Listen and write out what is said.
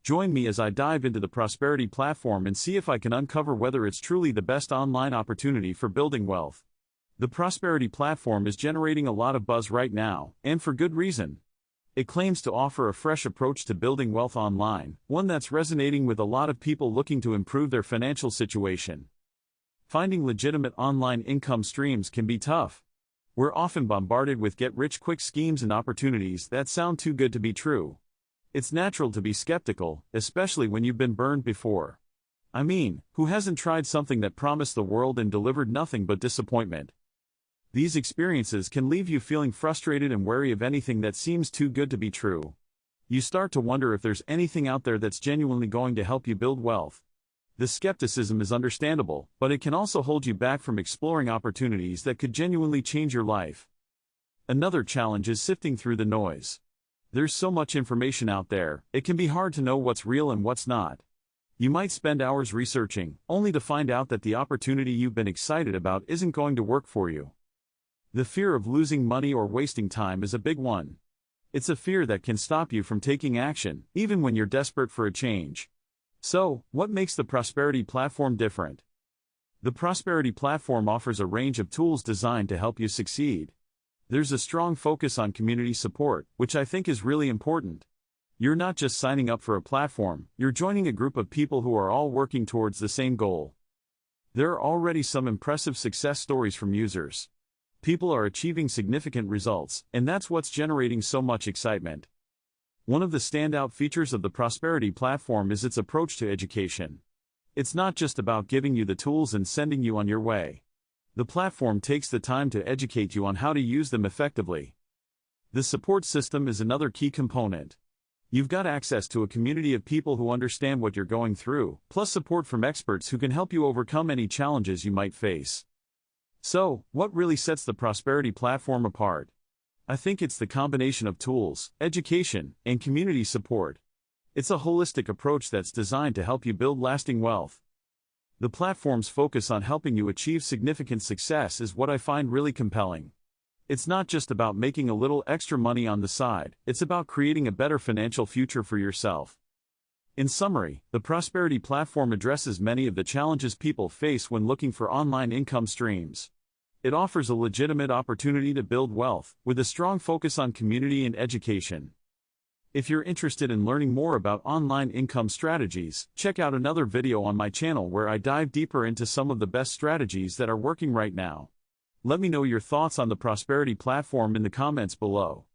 Join me as I dive into the Prosperity platform and see if I can uncover whether it's truly the best online opportunity for building wealth. The Prosperity platform is generating a lot of buzz right now, and for good reason. It claims to offer a fresh approach to building wealth online, one that's resonating with a lot of people looking to improve their financial situation. Finding legitimate online income streams can be tough. We're often bombarded with get-rich-quick schemes and opportunities that sound too good to be true. It's natural to be skeptical, especially when you've been burned before. I mean, who hasn't tried something that promised the world and delivered nothing but disappointment? These experiences can leave you feeling frustrated and wary of anything that seems too good to be true. You start to wonder if there's anything out there that's genuinely going to help you build wealth. The skepticism is understandable, but it can also hold you back from exploring opportunities that could genuinely change your life. Another challenge is sifting through the noise. There's so much information out there, it can be hard to know what's real and what's not. You might spend hours researching, only to find out that the opportunity you've been excited about isn't going to work for you. The fear of losing money or wasting time is a big one. It's a fear that can stop you from taking action, even when you're desperate for a change. So, what makes the Prosperity platform different? The Prosperity platform offers a range of tools designed to help you succeed. There's a strong focus on community support, which I think is really important. You're not just signing up for a platform, you're joining a group of people who are all working towards the same goal. There are already some impressive success stories from users. People are achieving significant results, and that's what's generating so much excitement. One of the standout features of the Prosperity platform is its approach to education. It's not just about giving you the tools and sending you on your way. The platform takes the time to educate you on how to use them effectively. The support system is another key component. You've got access to a community of people who understand what you're going through, plus support from experts who can help you overcome any challenges you might face. So, what really sets the Prosperity platform apart? I think it's the combination of tools, education, and community support. It's a holistic approach that's designed to help you build lasting wealth. The platform's focus on helping you achieve significant success is what I find really compelling. It's not just about making a little extra money on the side, it's about creating a better financial future for yourself. In summary, the Prosperity platform addresses many of the challenges people face when looking for online income streams. It offers a legitimate opportunity to build wealth, with a strong focus on community and education. If you're interested in learning more about online income strategies, check out another video on my channel where I dive deeper into some of the best strategies that are working right now. Let me know your thoughts on the Prosperity platform in the comments below.